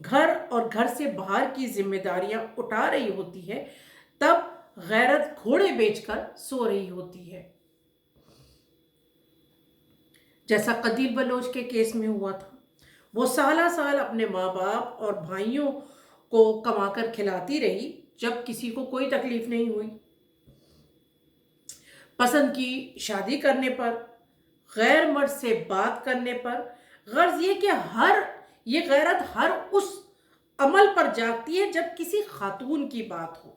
گھر اور گھر سے باہر کی ذمہ داریاں اٹھا رہی ہوتی ہے، تب غیرت گھوڑے بیچ کر سو رہی ہوتی ہے، جیسا قندیل بلوچ کے کیس میں ہوا تھا۔ وہ سالہ سال اپنے ماں باپ اور بھائیوں کو کما کر کھلاتی رہی، جب کسی کو کوئی تکلیف نہیں ہوئی۔ پسند کی شادی کرنے پر، غیر مرد سے بات کرنے پر، غرض یہ کہ یہ غیرت ہر اس عمل پر جاگتی ہے جب کسی خاتون کی بات ہو۔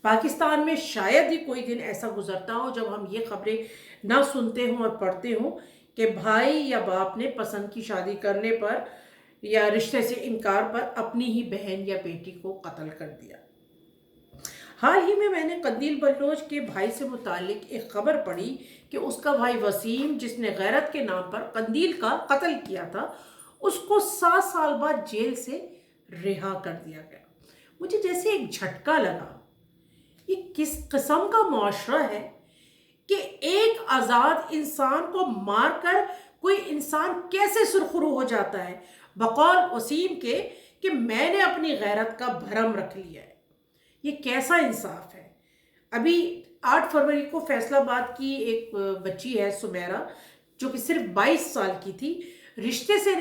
پاکستان میں شاید ہی کوئی دن ایسا گزرتا ہو جب ہم یہ خبریں نہ سنتے ہوں اور پڑھتے ہوں کہ بھائی یا باپ نے پسند کی شادی کرنے پر یا رشتے سے انکار پر اپنی ہی بہن یا بیٹی کو قتل کر دیا۔ حال ہی میں نے قندیل بلوچ کے بھائی سے متعلق ایک خبر پڑھی کہ اس کا بھائی وسیم، جس نے غیرت کے نام پر قندیل کا قتل کیا تھا، اس کو 7 سال بعد جیل سے رہا کر دیا گیا۔ مجھے جیسے ایک جھٹکا لگا، یہ کس قسم کا معاشرہ ہے کہ ایک آزاد انسان کو مار کر کوئی انسان کیسے سرخرو ہو جاتا ہے، بقول وسیم کے کہ میں نے اپنی غیرت کا بھرم رکھ لیا ہے۔ یہ کیسا انصاف ہے؟ ابھی 8 فروری کو فیصل آباد کی ایک بچی ہے سمیرہ، جو کہ صرف 22 سال کی تھی، رشتے سے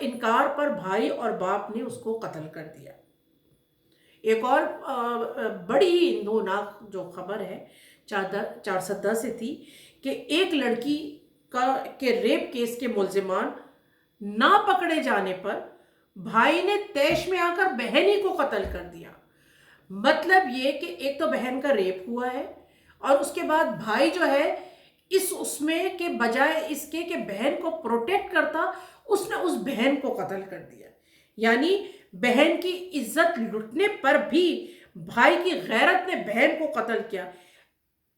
انکار پر بھائی اور باپ نے اس کو قتل کر دیا۔ ایک اور بڑی ہی اندھوناک جو خبر ہے 410 سے تھی کہ ایک لڑکی کے ریپ کیس کے ملزمان نہ پکڑے جانے پر بھائی نے طیش میں آ کر بہن ہی کو قتل کر دیا۔ مطلب یہ کہ ایک تو بہن کا ریپ ہوا ہے، اور اس کے بعد بھائی جو ہے اس میں کہ بجائے اس کے کہ بہن کو پروٹیکٹ کرتا، اس نے اس بہن کو قتل کر دیا۔ یعنی بہن کی عزت لٹنے پر بھی بھائی کی غیرت نے بہن کو قتل کیا۔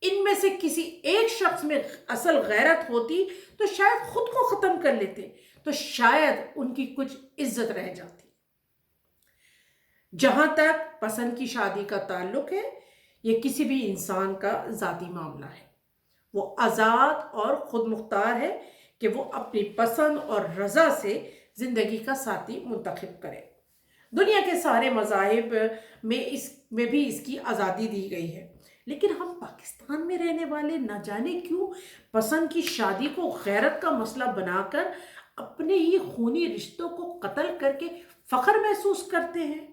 ان میں سے کسی ایک شخص میں اصل غیرت ہوتی تو شاید خود کو ختم کر لیتے، تو شاید ان کی کچھ عزت رہ جاتی۔ جہاں تک پسند کی شادی کا تعلق ہے، یہ کسی بھی انسان کا ذاتی معاملہ ہے۔ وہ آزاد اور خود مختار ہے کہ وہ اپنی پسند اور رضا سے زندگی کا ساتھی منتخب کرے۔ دنیا کے سارے مذاہب میں بھی اس کی آزادی دی گئی ہے، لیکن ہم پاکستان میں رہنے والے نہ جانے کیوں پسند کی شادی کو غیرت کا مسئلہ بنا کر اپنے ہی خونی رشتوں کو قتل کر کے فخر محسوس کرتے ہیں۔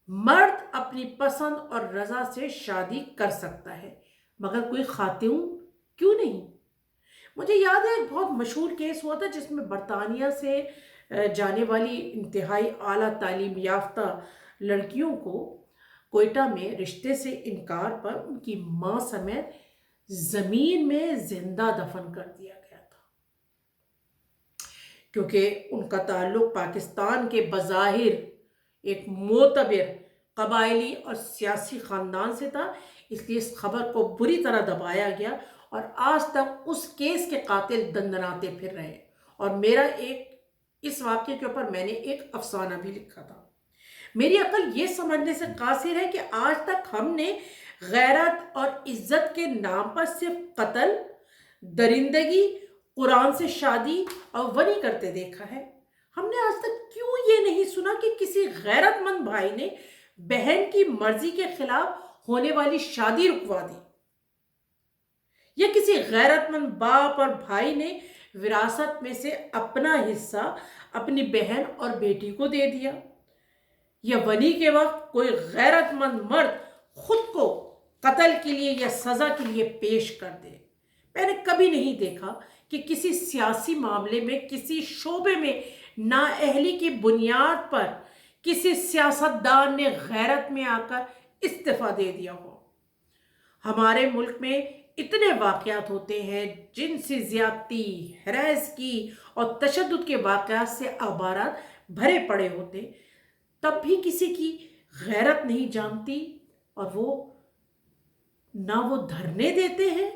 مرد اپنی پسند اور رضا سے شادی کر سکتا ہے، مگر کوئی خاتون کیوں نہیں؟ مجھے یاد ہے ایک بہت مشہور کیس ہوا تھا جس میں برطانیہ سے جانے والی انتہائی اعلیٰ تعلیم یافتہ لڑکیوں کو کوئٹہ میں رشتے سے انکار پر ان کی ماں سمیت زمین میں زندہ دفن کر دیا گیا تھا، کیونکہ ان کا تعلق پاکستان کے بظاہر ایک معتبر قبائلی اور سیاسی خاندان سے تھا۔ اس لیے اس خبر کو بری طرح دبایا گیا اور آج تک اس کیس کے قاتل دندناتے پھر رہے۔ اور اس واقعے کے اوپر میں نے ایک افسانہ بھی لکھا تھا۔ میری عقل یہ سمجھنے سے قاصر ہے کہ آج تک ہم نے غیرت اور عزت کے نام پر صرف قتل، درندگی، قرآن سے شادی اور ونی کرتے دیکھا ہے۔ ہم نے آج تک کیوں یہ نہیں سنا کہ کسی غیرت مند بھائی نے بہن کی مرضی کے خلاف ہونے والی شادی رکوا دی، یا کسی غیرت مند باپ اور بھائی نے وراثت میں سے اپنا حصہ اپنی بہن اور بیٹی کو دے دیا، یا ونی کے وقت کوئی غیرت مند مرد خود کو قتل کے لیے یا سزا کے لیے پیش کر دے۔ میں نے کبھی نہیں دیکھا کہ کسی سیاسی معاملے میں، کسی شعبے میں نااہلی کی بنیاد پر کسی سیاستدان نے غیرت میں آ کر استعفیٰ دے دیا ہو۔ ہمارے ملک میں اتنے واقعات ہوتے ہیں، جنسی زیادتی، ہراسگی اور تشدد کے واقعات سے اخبارات بھرے پڑے ہوتے، تب بھی کسی کی غیرت نہیں جانتی، اور نہ وہ دھرنے دیتے ہیں،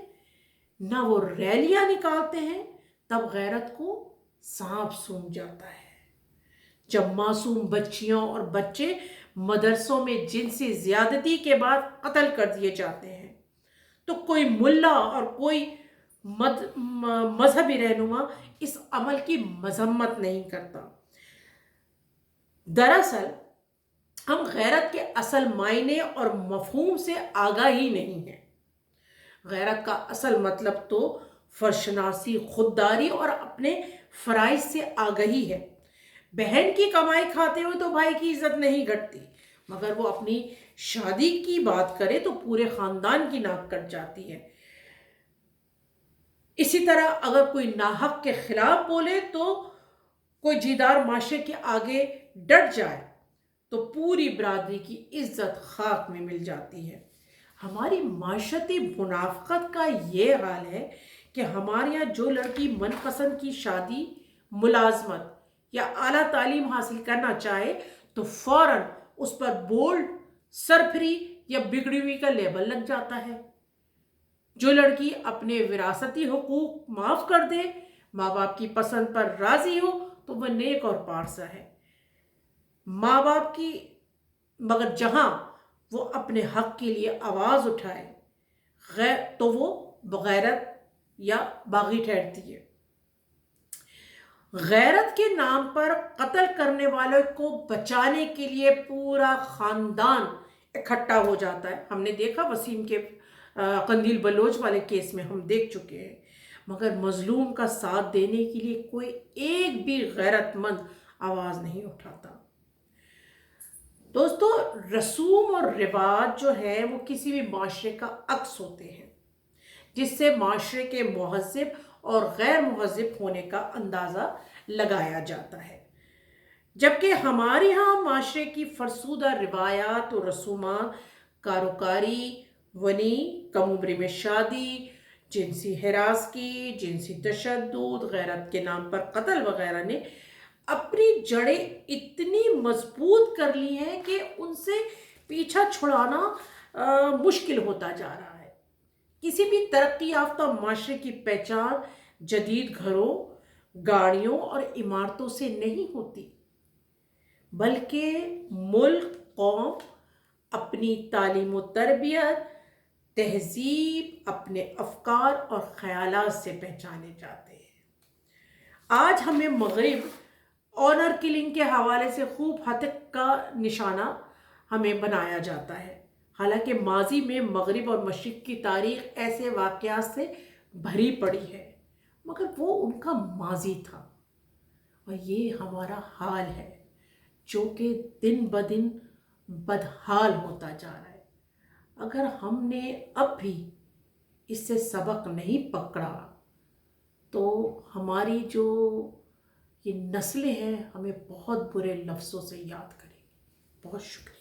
نہ وہ ریلیاں نکالتے ہیں، تب غیرت کو سانپ سونگھ جاتا ہے۔ جب معصوم بچیاں اور بچے مدرسوں میں جنسی زیادتی کے بعد قتل کر دیے جاتے ہیں، تو کوئی ملا اور کوئی مذہبی رہنما اس عمل کی مذمت نہیں کرتا۔ دراصل ہم غیرت کے اصل معنی اور مفہوم سے آگاہ ہی نہیں ہیں۔ غیرت کا اصل مطلب تو فرشناسی، خودداری اور اپنے فرائض سے آگہی ہے۔ بہن کی کمائی کھاتے ہوئے تو بھائی کی عزت نہیں گھٹتی، مگر وہ اپنی شادی کی بات کرے تو پورے خاندان کی ناک کٹ جاتی ہے۔ اسی طرح اگر کوئی ناحق کے خلاف بولے تو کوئی جیدار معاشرے کے آگے ڈٹ جائے تو پوری برادری کی عزت خاک میں مل جاتی ہے۔ ہماری معاشرتی منافقت کا یہ حال ہے کہ ہمارے یہاں جو لڑکی من پسند کی شادی، ملازمت یا اعلیٰ تعلیم حاصل کرنا چاہے تو فوراً اس پر بولڈ، سرفری یا بگڑی ہوئی کا لیبل لگ جاتا ہے۔ جو لڑکی اپنے وراثتی حقوق معاف کر دے، ماں باپ کی پسند پر راضی ہو تو وہ نیک اور پارسا ہے۔ ماں باپ کی مگر جہاں وہ اپنے حق کے لیے آواز اٹھائے تو وہ بغیرت یا باغی ٹھہرتی ہے۔ غیرت کے نام پر قتل کرنے والوں کو بچانے کے لیے پورا خاندان اکٹھا ہو جاتا ہے۔ ہم نے دیکھا وسیم کے قندیل بلوچ والے کیس میں ہم دیکھ چکے ہیں، مگر مظلوم کا ساتھ دینے کے لیے کوئی ایک بھی غیرت مند آواز نہیں اٹھاتا۔ دوستو، رسوم اور رواج جو ہے وہ کسی بھی معاشرے کا عکس ہوتے ہیں، جس سے معاشرے کے مہذب اور غیر مہذب ہونے کا اندازہ لگایا جاتا ہے۔ جبکہ ہمارے ہاں معاشرے کی فرسودہ روایات اور رسومات، کاروکاری، ونی، کم عمری میں شادی، جنسی ہراسگی، جنسی تشدد، غیرت کے نام پر قتل وغیرہ نے اپنی جڑیں اتنی مضبوط کر لی ہیں کہ ان سے پیچھا چھڑانا مشکل ہوتا جا رہا ہے۔ کسی بھی ترقی یافتہ معاشرے کی پہچان جدید گھروں، گاڑیوں اور عمارتوں سے نہیں ہوتی، بلکہ ملک، قوم اپنی تعلیم و تربیت، تہذیب، اپنے افکار اور خیالات سے پہچانے جاتے ہیں۔ آج ہمیں مغرب آنر کلنگ کے حوالے سے خوب ہتک کا نشانہ ہمیں بنایا جاتا ہے، حالانکہ ماضی میں مغرب اور مشرق کی تاریخ ایسے واقعات سے بھری پڑی ہے، مگر وہ ان کا ماضی تھا، اور یہ ہمارا حال ہے جو کہ دن بدن بدحال ہوتا جا رہا ہے۔ اگر ہم نے اب بھی اس سے سبق نہیں پکڑا تو ہماری جو یہ نسلیں ہیں ہمیں بہت برے لفظوں سے یاد کریں گی۔ بہت شکریہ۔